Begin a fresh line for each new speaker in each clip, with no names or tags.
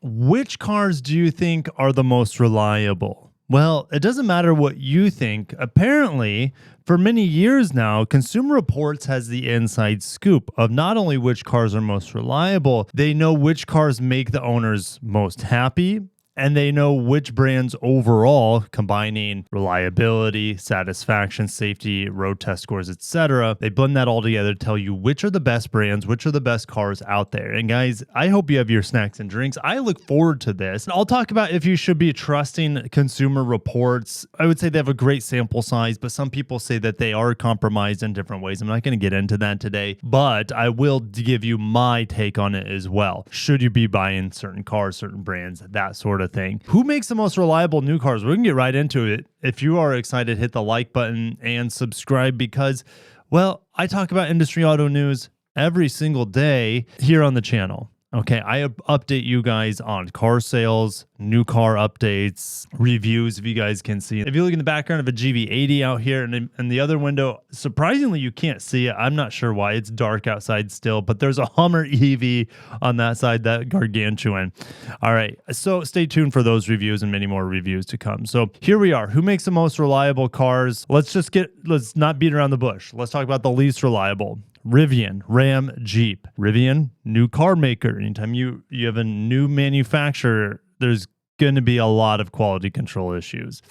Which cars do you think are the most reliable? Well, it doesn't matter what you think. Apparently, for many years now, Consumer Reports has the inside scoop of not only which cars are most reliable, they know which cars make the owners most happy, and they know which brands overall, combining reliability, satisfaction, safety, road test scores, etc. They blend that all together to tell you which are the best brands, which are the best cars out there. And guys, I hope you have your snacks and drinks. I look forward to this. I'll talk about if you should be trusting Consumer Reports. I would say they have a great sample size, but some people say that they are compromised in different ways. I'm not going to get into that today, but I will give you my take on it as well. Should you be buying certain cars, certain brands, that sort of thing. Who makes the most reliable new cars? We can get right into it. If you are excited, hit the like button and subscribe because, well, I talk about industry auto news every single day here on the channel. Okay, I update you guys on car sales, new car updates, reviews, if you guys can see. If you look in the background of a GV80 out here and in the other window, surprisingly, you can't see it. I'm not sure why. It's dark outside still, but there's a Hummer EV on that side, that gargantuan. All right, so stay tuned for those reviews and many more reviews to come. So here we are. Who makes the most reliable cars? Let's not beat around the bush. Let's talk about the least reliable. Rivian, Ram, Jeep. Rivian, new car maker. Anytime you have a new manufacturer, there's going to be a lot of quality control issues.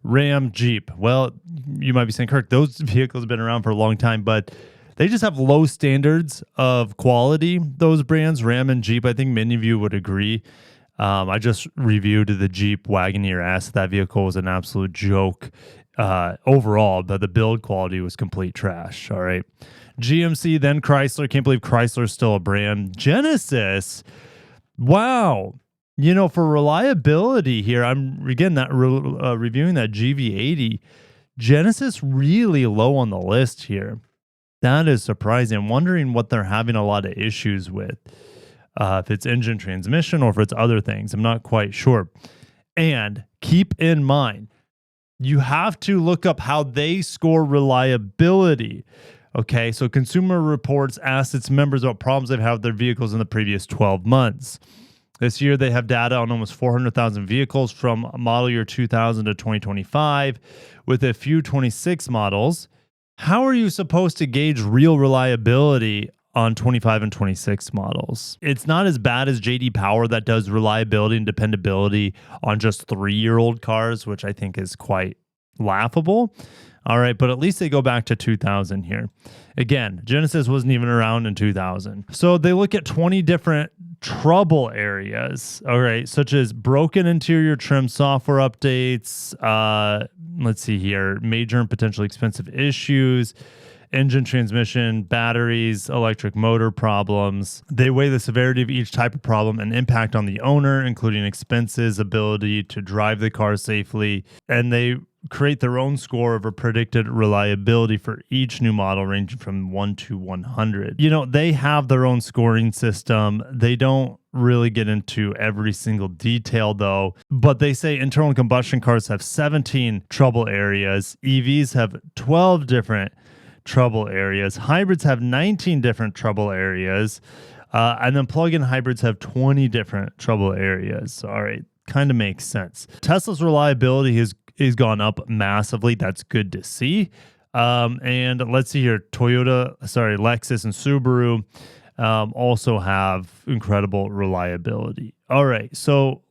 Ram, Jeep. Well, you might be saying, Kirk, those vehicles have been around for a long time, but they just have low standards of quality, those brands, Ram and Jeep. I think many of you would agree. I just reviewed the Jeep Wagoneer S. That vehicle was an absolute joke overall, but the build quality was complete trash. All right. GMC, then Chrysler. Can't believe Chrysler's still a brand. Genesis. Wow. You know, for reliability here, I'm again reviewing that GV80. Genesis really low on the list here. That is surprising. I'm wondering what they're having a lot of issues with. If it's engine transmission or if it's other things. I'm not quite sure. And keep in mind, you have to look up how they score reliability. Okay, so Consumer Reports asked its members what problems they've had with their vehicles in the previous 12 months. This year, they have data on almost 400,000 vehicles from model year 2000 to 2025, with a few 26 models. How are you supposed to gauge real reliability on 25 and 26 models? It's not as bad as JD Power that does reliability and dependability on just 3-year-old cars, which I think is quite laughable. All right, but at least they go back to 2000 here. Again, Genesis wasn't even around in 2000. So they look at 20 different trouble areas, all right, such as broken interior trim, software updates, let's see here, major and potentially expensive issues, engine, transmission, batteries, electric motor problems. They weigh the severity of each type of problem and impact on the owner, including expenses, ability to drive the car safely, and they create their own score of a predicted reliability for each new model ranging from 1 to 100. You know, they have their own scoring system. They don't really get into every single detail though, but they say internal combustion cars have 17 trouble areas. EVs have 12 different trouble areas. Hybrids have 19 different trouble areas. And then plug-in hybrids have 20 different trouble areas. All right, kind of makes sense. Tesla's reliability has gone up massively. That's good to see. And let's see here, Lexus and Subaru also have incredible reliability. All right, so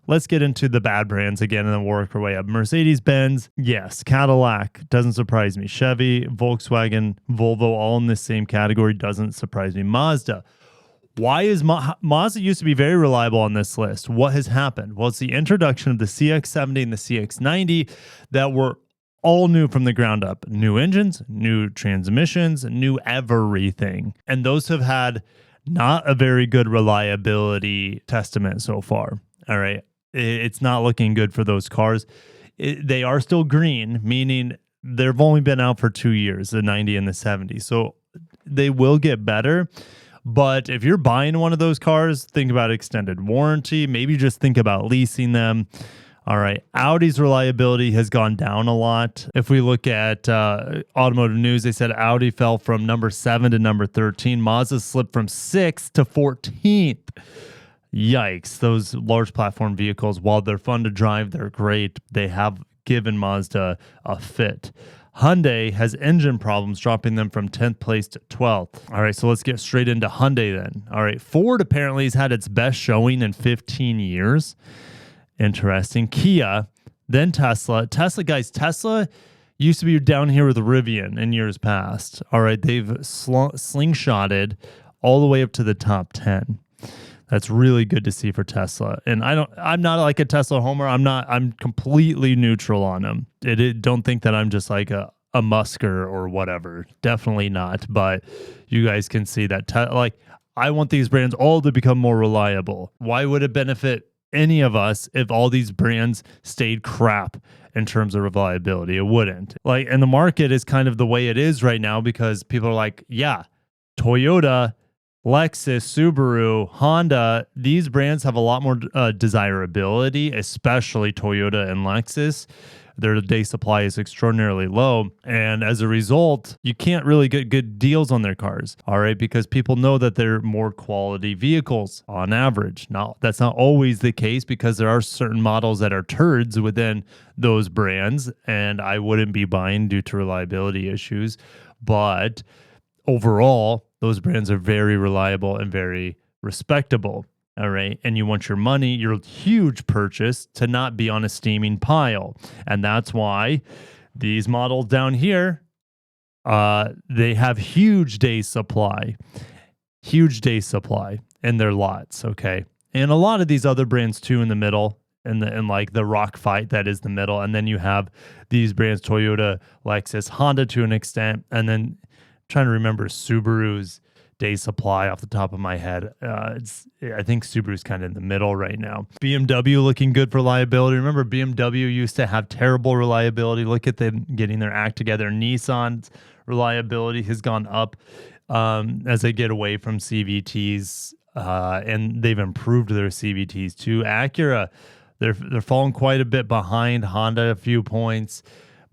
let's get into the bad brands again and then work our way up. Mercedes-Benz, yes. Cadillac, doesn't surprise me. Chevy, Volkswagen, Volvo, all in the same category, doesn't surprise me. Mazda. Why is Mazda used to be very reliable on this list? What has happened? Well, it's the introduction of the CX-70 and the CX-90 that were all new from the ground up. New engines, new transmissions, new everything. And those have had not a very good reliability testament so far. All right. It's not looking good for those cars. They are still green, meaning they've only been out for 2 years, the 90 and the 70. So they will get better. But if you're buying one of those cars, think about extended warranty. Maybe just think about leasing them. All right. Audi's reliability has gone down a lot. If we look at Automotive News, they said Audi fell from number 7 to number 13. Mazda slipped from 6th to 14th. Yikes. Those large platform vehicles, while they're fun to drive, they're great. They have given Mazda a fit. Hyundai has engine problems, dropping them from 10th place to 12th. All right, so let's get straight into Hyundai then. All right, Ford apparently has had its best showing in 15 years. Interesting. Kia, then Tesla. Tesla used to be down here with Rivian in years past. All right, they've slingshotted all the way up to the top 10. That's really good to see for Tesla. And I'm not like a Tesla homer. I'm completely neutral on them. Don't think that I'm just like a Musker or whatever. Definitely not. But you guys can see that I want these brands all to become more reliable. Why would it benefit any of us if all these brands stayed crap in terms of reliability? It wouldn't. And the market is kind of the way it is right now because people are like, yeah, Toyota, Lexus, Subaru, Honda, these brands have a lot more desirability, especially Toyota and Lexus. Their day supply is extraordinarily low. And as a result, you can't really get good deals on their cars, all right? Because people know that they're more quality vehicles on average. Now, that's not always the case because there are certain models that are turds within those brands, and I wouldn't be buying due to reliability issues. But overall, those brands are very reliable and very respectable. All right. And you want your money, your huge purchase, to not be on a steaming pile. And that's why these models down here, they have huge day supply in their lots. Okay. And a lot of these other brands too in the middle, and like the rock fight that is the middle. And then you have these brands, Toyota, Lexus, Honda to an extent, and then trying to remember Subaru's day supply off the top of my head. I think Subaru's kind of in the middle right now. BMW looking good for reliability. Remember, BMW used to have terrible reliability. Look at them getting their act together. Nissan's reliability has gone up as they get away from CVTs, and they've improved their CVTs too. Acura, they're falling quite a bit behind. Honda a few points.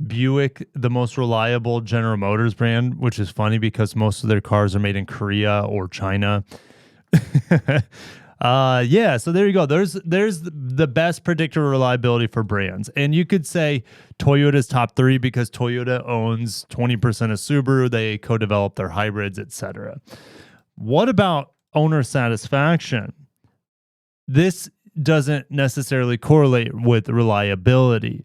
Buick, the most reliable General Motors brand, which is funny because most of their cars are made in Korea or China. Yeah, so there you go. There's the best predictor of reliability for brands. And you could say Toyota's top 3 because Toyota owns 20% of Subaru. They co-develop their hybrids, etc. What about owner satisfaction? This doesn't necessarily correlate with reliability.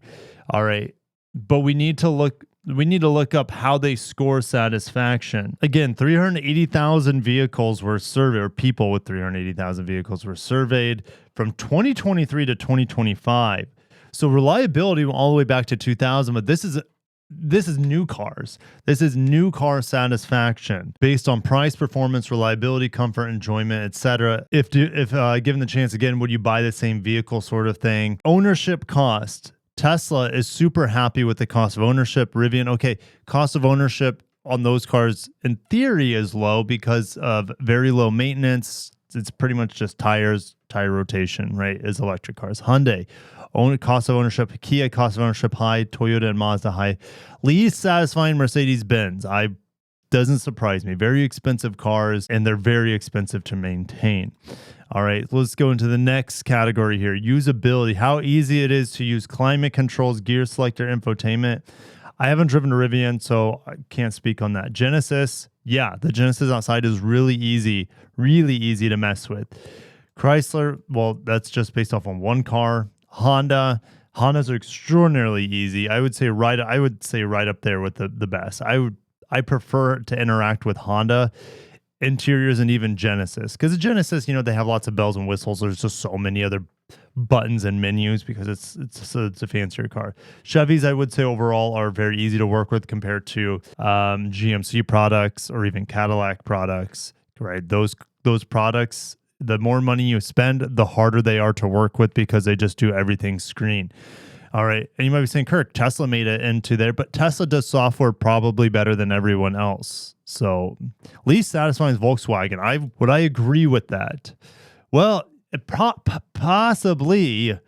All right. But we need to look up how they score satisfaction. Again, 380,000 vehicles were surveyed, or people with 380,000 vehicles were surveyed from 2023 to 2025. So reliability went all the way back to 2000, but this is new cars. This is new car satisfaction based on price, performance, reliability, comfort, enjoyment, etc. If given the chance again, would you buy the same vehicle sort of thing? Ownership cost. Tesla is super happy with the cost of ownership. Rivian, okay, cost of ownership on those cars in theory is low because of very low maintenance. It's pretty much just tires, tire rotation, right? Is electric cars. Hyundai, cost of ownership. Kia, cost of ownership high. Toyota and Mazda high. Least satisfying, Mercedes-Benz. Doesn't surprise me. Very expensive cars, and they're very expensive to maintain. All right, let's go into the next category here. Usability, how easy it is to use climate controls, gear selector, infotainment. I haven't driven a Rivian, so I can't speak on that. Genesis, yeah, the Genesis outside is really easy to mess with. Chrysler, well, that's just based off on one car. Hondas are extraordinarily easy. I would say right up there with the best. I prefer to interact with Honda interiors and even Genesis, because the Genesis, they have lots of bells and whistles. There's just so many other buttons and menus because it's a fancier car. Chevys, I would say overall, are very easy to work with compared to GMC products or even Cadillac products. Right, those products, the more money you spend, the harder they are to work with because they just do everything screen. All right. And you might be saying, Kirk, Tesla made it into there, but Tesla does software probably better than everyone else. So least satisfying is Volkswagen. Would I agree with that? Well, possibly.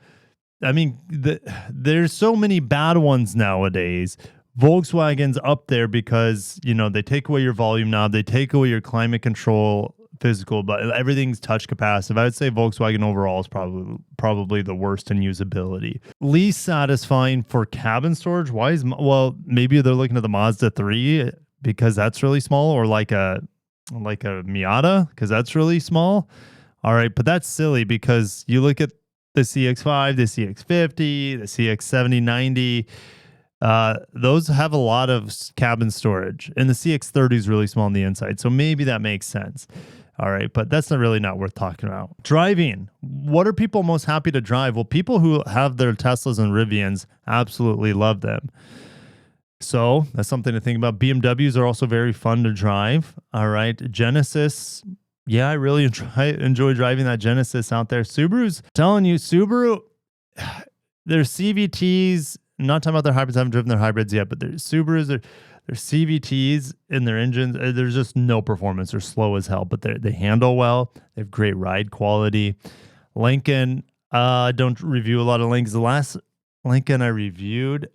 I mean, there's so many bad ones nowadays. Volkswagen's up there because, they take away your volume knob. They take away your climate control physical, but everything's touch capacitive. I would say Volkswagen overall is probably the worst in usability. Least satisfying for cabin storage. Why is well, maybe they're looking at the Mazda 3 because that's really small, or like a Miata because that's really small. All right, but that's silly because you look at the CX5, the CX50, the CX7090. Those have a lot of cabin storage, and the CX30 is really small on the inside, so maybe that makes sense. All right, but that's not worth talking about. Driving. What are people most happy to drive? Well, people who have their Teslas and Rivians absolutely love them. So that's something to think about. BMWs are also very fun to drive. All right, Genesis. Yeah, I really enjoy driving that Genesis out there. Subaru's telling you, Subaru, their CVTs. I'm not talking about their hybrids. I haven't driven their hybrids yet, but their Subarus, their CVTs in their engines, there's just no performance. They're slow as hell, but they handle well. They have great ride quality. Lincoln, I don't review a lot of Lincolns. The last Lincoln I reviewed,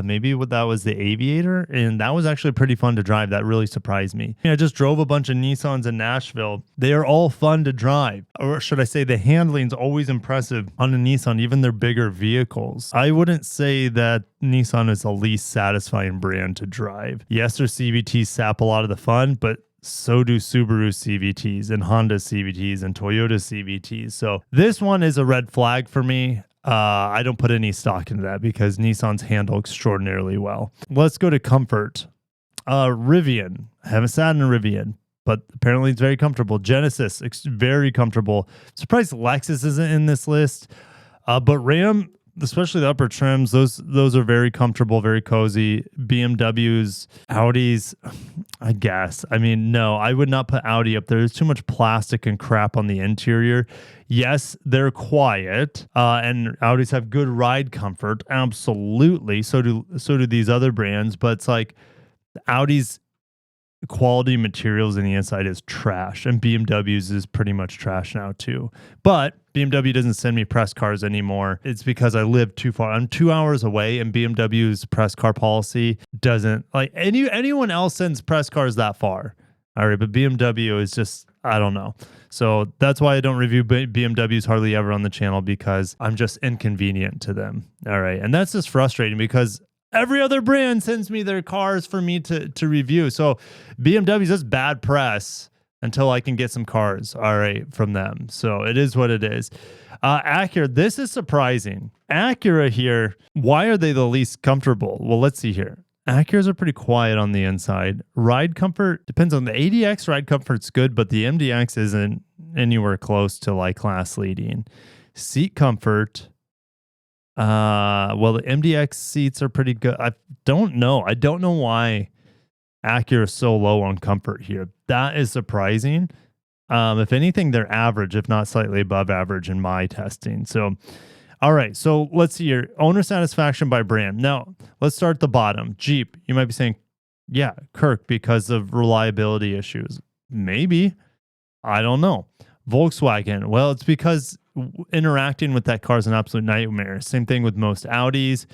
maybe that was the Aviator, and that was actually pretty fun to drive. That really surprised me. I just drove a bunch of Nissans in Nashville. They are all fun to drive, or should I say the handling's always impressive on a Nissan, even their bigger vehicles. I wouldn't say that Nissan is the least satisfying brand to drive. Yes, their CVTs sap a lot of the fun, but so do Subaru CVTs and Honda CVTs and Toyota CVTs. So this one is a red flag for me. I don't put any stock into that because Nissans handle extraordinarily well. Let's go to comfort. Rivian. I haven't sat in a Rivian, but apparently it's very comfortable. Genesis, very comfortable. Surprised Lexus isn't in this list. But Ram, especially the upper trims, those are very comfortable, very cozy. BMWs, Audis, I guess. I mean, no, I would not put Audi up there. There's too much plastic and crap on the interior. Yes, they're quiet, and Audis have good ride comfort. Absolutely. So do these other brands, but it's like Audi's quality materials in the inside is trash, and BMW's is pretty much trash now too. But BMW doesn't send me press cars anymore. It's because I live too far. I'm 2 hours away, and BMW's press car policy doesn't like anyone else sends press cars that far. All right, but BMW is just, I don't know. So that's why I don't review BMWs hardly ever on the channel, because I'm just inconvenient to them. All right, and that's just frustrating because every other brand sends me their cars for me to review. So BMW's just bad press until I can get some cars, all right, from them. So it is what it is. Acura, this is surprising. Acura here, why are they the least comfortable? Well, let's see here. Acuras are pretty quiet on the inside. Ride comfort depends on the ADX. Ride comfort's good, but the MDX isn't anywhere close to like class leading. Seat comfort, well, the MDX seats are pretty good. I don't know why Acura is so low on comfort here. That is surprising. If anything, they're average, if not slightly above average in my testing. So, all right. So let's see here. Owner satisfaction by brand. Now, let's start at the bottom. Jeep. You might be saying, yeah, Kirk, because of reliability issues. Maybe. I don't know. Volkswagen. Well, it's because interacting with that car is an absolute nightmare. Same thing with most Audis.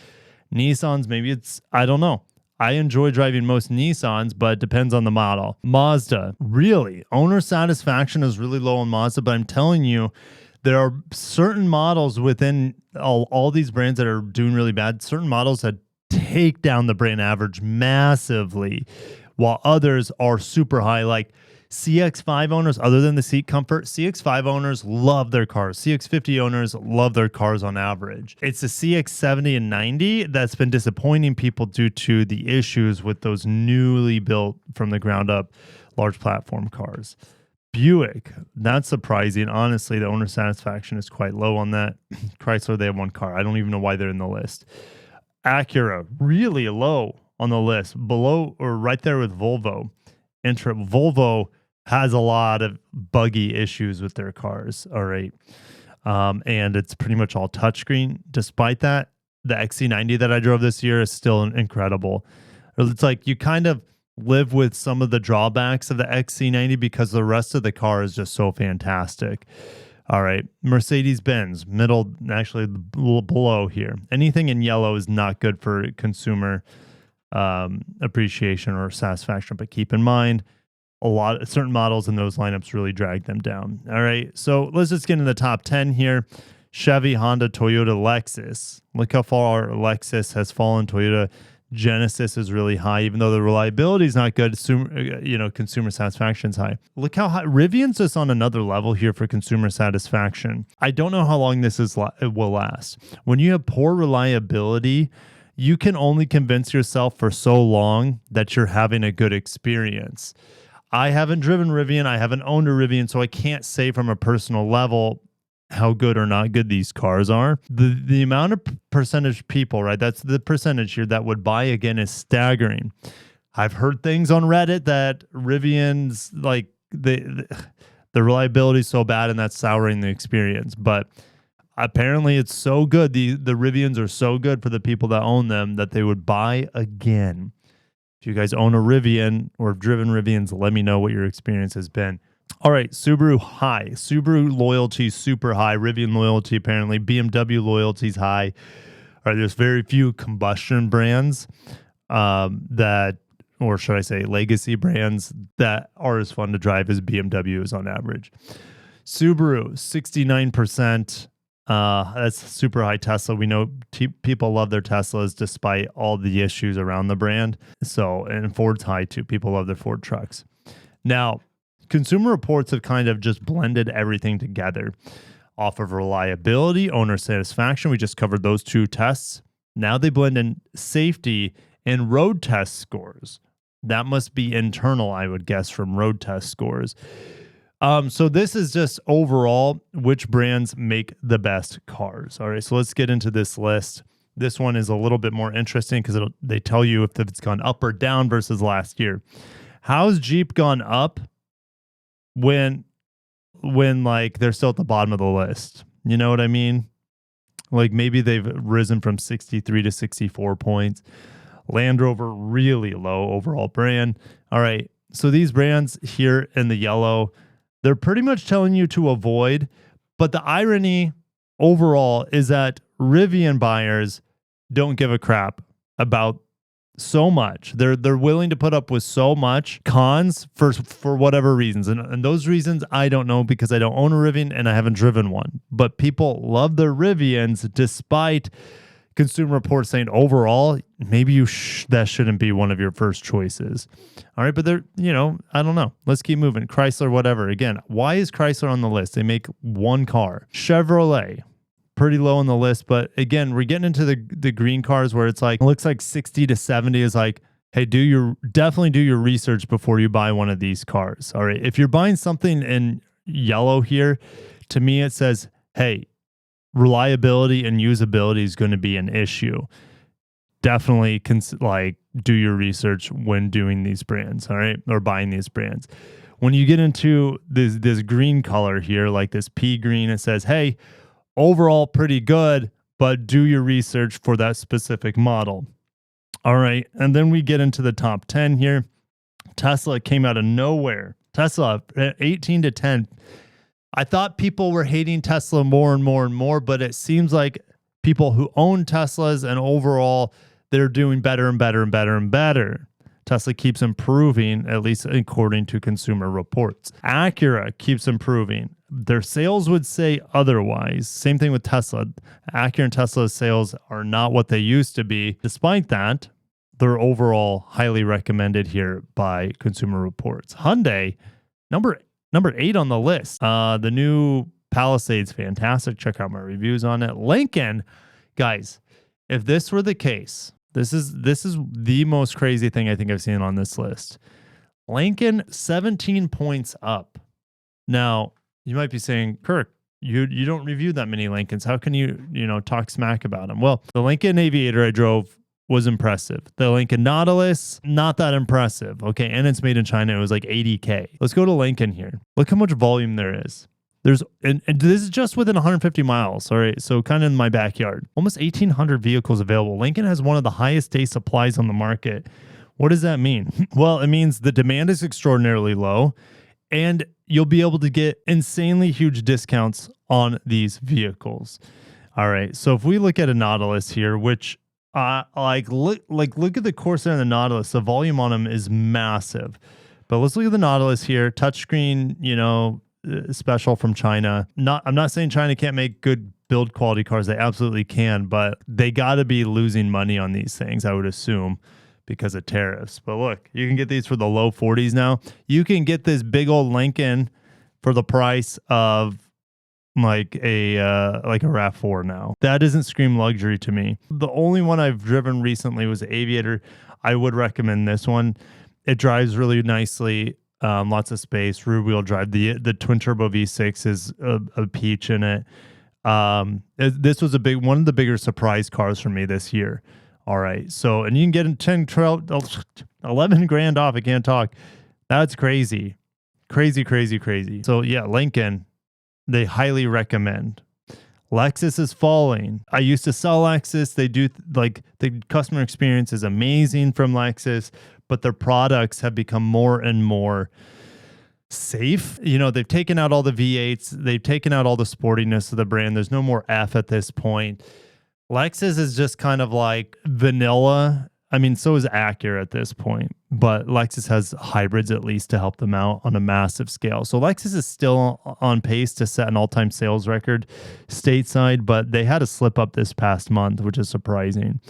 Nissans, maybe it's, I don't know. I enjoy driving most Nissans, but it depends on the model. Mazda, really, owner satisfaction is really low on Mazda, but I'm telling you, there are certain models within all these brands that are doing really bad. Certain models that take down the brand average massively, while others are super high, like CX5 owners, other than the seat comfort, CX5 owners love their cars. CX50 owners love their cars on average. It's the CX70 and 90 that's been disappointing people due to the issues with those newly built from the ground up large platform cars. Buick, that's surprising. Honestly, the owner satisfaction is quite low on that. Chrysler, they have one car. I don't even know why they're in the list. Acura, really low on the list, below or right there with Volvo. Volvo has a lot of buggy issues with their cars, all right? And it's pretty much all touchscreen. Despite that, the XC90 that I drove this year is still incredible. It's like you kind of live with some of the drawbacks of the XC90 because the rest of the car is just so fantastic. All right, Mercedes-Benz, middle, actually below here. Anything in yellow is not good for consumer appreciation or satisfaction, but keep in mind, a lot certain models in those lineups really drag them down. All right. So let's just get into the top 10 here. Chevy, Honda, Toyota, Lexus. Look how far Lexus has fallen. Toyota Genesis is really high, even though the reliability is not good. Consumer satisfaction is high. Look how high Rivian's just on another level here for consumer satisfaction. I don't know how long this it will last. When you have poor reliability, you can only convince yourself for so long that you're having a good experience. I haven't driven Rivian. I haven't owned a Rivian, so I can't say from a personal level how good or not good these cars are. The amount of percentage people, right? That's the percentage here that would buy again is staggering. I've heard things on Reddit that Rivian's like the reliability is so bad and that's souring the experience. But apparently it's so good. The Rivians are so good for the people that own them that they would buy again. If you guys own a Rivian or have driven Rivians, let me know what your experience has been. All right, Subaru high. Subaru loyalty super high. Rivian loyalty apparently. BMW loyalty is high. All right, there's very few combustion brands that, or should I say legacy brands that are as fun to drive as BMW is on average. Subaru, 69%. That's super high. Tesla, we know people love their Teslas despite all the issues around the brand. So, and Ford's high too. People love their Ford trucks. Now, Consumer Reports have kind of just blended everything together off of reliability, owner satisfaction. We just covered those two tests. Now they blend in safety and road test scores. That must be internal, I would guess, from road test scores. So this is just overall which brands make the best cars. All right, so let's get into this list. This one is a little bit more interesting because they tell you if it's gone up or down versus last year. How's Jeep gone up when like they're still at the bottom of the list? You know what I mean? Like maybe they've risen from 63 to 64 points. Land Rover really low overall brand. All right, so these brands here in the yellow, they're pretty much telling you to avoid, but the irony overall is that Rivian buyers don't give a crap about so much. They're willing to put up with so much cons for whatever reasons. And those reasons I don't know because I don't own a Rivian and I haven't driven one. But people love their Rivians despite Consumer Reports saying overall, maybe that shouldn't be one of your first choices. All right, but they're, I don't know. Let's keep moving. Chrysler, whatever. Again, why is Chrysler on the list? They make one car. Chevrolet, pretty low on the list. But again, we're getting into the green cars where it's like, it looks like 60 to 70 is like, hey, definitely do your research before you buy one of these cars. All right, if you're buying something in yellow here, to me it says, hey, reliability and usability is going to be an issue. Definitely do your research when doing these brands, all right, or buying these brands. When you get into this green color here, like this pea green, it says, hey, overall pretty good, but do your research for that specific model. All right, and then we get into the top 10 here. Tesla came out of nowhere. Tesla 18 to 10. I thought people were hating Tesla more and more and more, but it seems like people who own Teslas and overall they're doing better and better and better and better. Tesla keeps improving, at least according to Consumer Reports. Acura keeps improving. Their sales would say otherwise. Same thing with Tesla. Acura and Tesla's sales are not what they used to be. Despite that, they're overall highly recommended here by Consumer Reports. Hyundai, number 8 on the list. The new Palisade's fantastic. Check out my reviews on it. Lincoln, guys, if this were the case, this is the most crazy thing I think I've seen on this list. Lincoln 17 points up. Now, you might be saying, Kirk, you don't review that many Lincolns. How can you talk smack about them? Well, the Lincoln Aviator I drove was impressive. The Lincoln Nautilus, not that impressive. Okay, and it's made in China. It was like $80K. Let's go to Lincoln here. Look how much volume there is. And this is just within 150 miles. All right, so kind of in my backyard. Almost 1,800 vehicles available. Lincoln has one of the highest day supplies on the market. What does that mean? Well, it means the demand is extraordinarily low, and you'll be able to get insanely huge discounts on these vehicles. All right, so if we look at a Nautilus here, which look at the Corsair and the Nautilus. The volume on them is massive. But let's look at the Nautilus here. Touchscreen, special from China. I'm not saying China can't make good build quality cars. They absolutely can, but they got to be losing money on these things, I would assume, because of tariffs. But look, you can get these for the low 40s now. You can get this big old Lincoln for the price of like a RAV4 now. That doesn't scream luxury to me. The only one I've driven recently was the Aviator. I would recommend this one. It drives really nicely. Lots of space, rear wheel drive. The twin turbo V6 is a peach in it. This was one of the bigger surprise cars for me this year. All right. So, and you can get 10, 12, 11 grand off. I can't talk. That's crazy. Crazy. So yeah, Lincoln, they highly recommend. Lexus is falling. I used to sell Lexus. They do the customer experience is amazing from Lexus, but their products have become more and more safe. They've taken out all the V8s. They've taken out all the sportiness of the brand. There's no more F at this point. Lexus is just kind of like vanilla. I mean, so is Acura at this point, but Lexus has hybrids at least to help them out on a massive scale. So Lexus is still on pace to set an all-time sales record stateside, but they had a slip up this past month, which is surprising.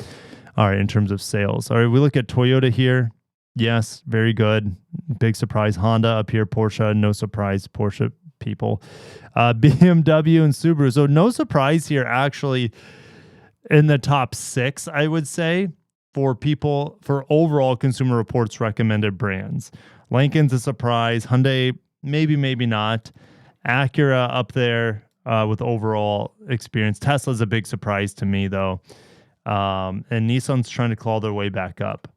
All right, in terms of sales. All right, we look at Toyota here. Yes, very good. Big surprise. Honda up here. Porsche, no surprise. Porsche people. BMW and Subaru. So no surprise here, actually, in the top 6, I would say, for overall Consumer Reports recommended brands. Lincoln's a surprise. Hyundai, maybe not. Acura up there with overall experience. Tesla's a big surprise to me, though. And Nissan's trying to claw their way back up.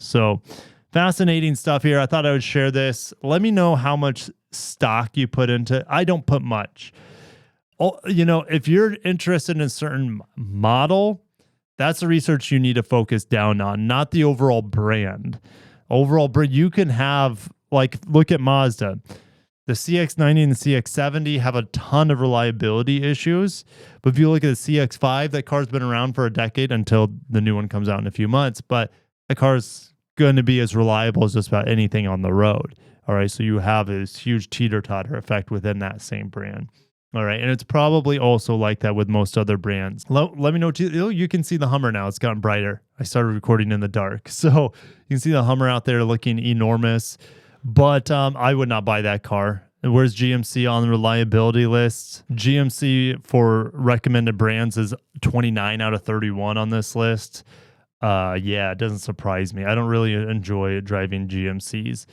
So fascinating stuff here. I thought I would share this. Let me know how much stock you put into. I don't put much. If you're interested in a certain model, that's the research you need to focus down on, not the overall brand. You can have, look at Mazda. The CX-90 and the CX-70 have a ton of reliability issues. But if you look at the CX-5, that car's been around for a decade until the new one comes out in a few months. But that car's going to be as reliable as just about anything on the road. All right, so you have this huge teeter-totter effect within that same brand. All right, and it's probably also like that with most other brands. Let me know too. You can see the Hummer now. It's gotten brighter. I started recording in the dark. So you can see the Hummer out there looking enormous. But I would not buy that car. Where's GMC on the reliability list? GMC for recommended brands is 29 out of 31 on this list. Yeah, it doesn't surprise me. I don't really enjoy driving GMCs.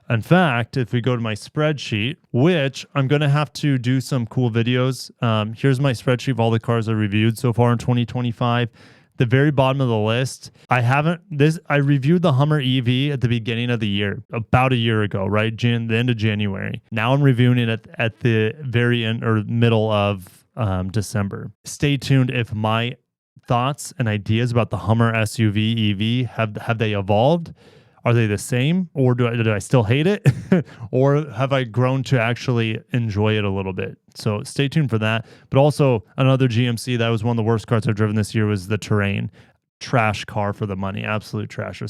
In fact, if we go to my spreadsheet, which I'm going to have to do some cool videos. Here's my spreadsheet of all the cars I reviewed so far in 2025. The very bottom of the list, I reviewed the Hummer EV at the beginning of the year, about a year ago, right? The end of January. Now I'm reviewing it at the very end or middle of December. Stay tuned if my thoughts and ideas about the Hummer SUV EV have they evolved? Are they the same, or did I still hate it? Or have I grown to actually enjoy it a little bit? So stay tuned for that. But also another GMC that was one of the worst cars I've driven this year was the Terrain. Trash car for the money, absolute trash.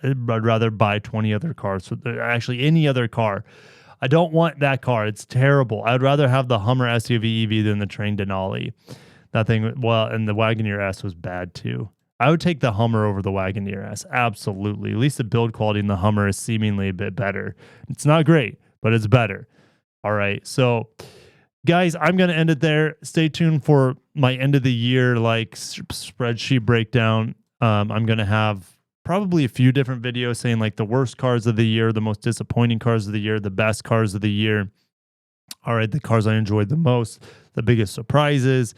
I'd rather buy 20 other cars, actually any other car. I don't want that car. It's terrible. I'd rather have the Hummer SUV EV than the Terrain Denali. That thing, and the Wagoneer S was bad too. I would take the Hummer over the Wagoneer S. Absolutely. At least the build quality in the Hummer is seemingly a bit better. It's not great, but it's better. All right. So, guys, I'm going to end it there. Stay tuned for my end of the year spreadsheet breakdown. I'm going to have probably a few different videos saying the worst cars of the year, the most disappointing cars of the year, the best cars of the year. All right. The cars I enjoyed the most, the biggest surprises.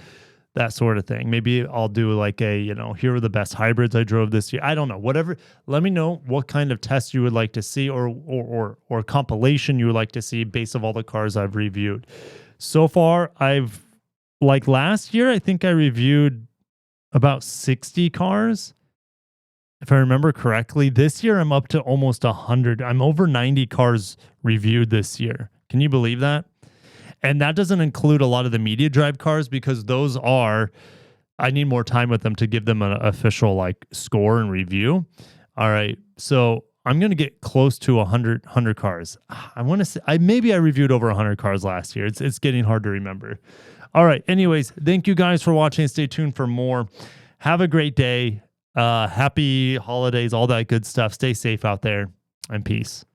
That sort of thing. Maybe I'll do here are the best hybrids I drove this year. I don't know. Whatever. Let me know what kind of test you would like to see or compilation you would like to see based on all the cars I've reviewed. So far, last year, I think I reviewed about 60 cars. If I remember correctly, this year I'm up to almost 100. I'm over 90 cars reviewed this year. Can you believe that? And that doesn't include a lot of the media drive cars because those I need more time with them to give them an official score and review. All right. So I'm going to get close to 100 cars. I want to say, maybe I reviewed over 100 cars last year. It's getting hard to remember. All right. Anyways, thank you guys for watching. Stay tuned for more. Have a great day. Happy holidays, all that good stuff. Stay safe out there, and peace.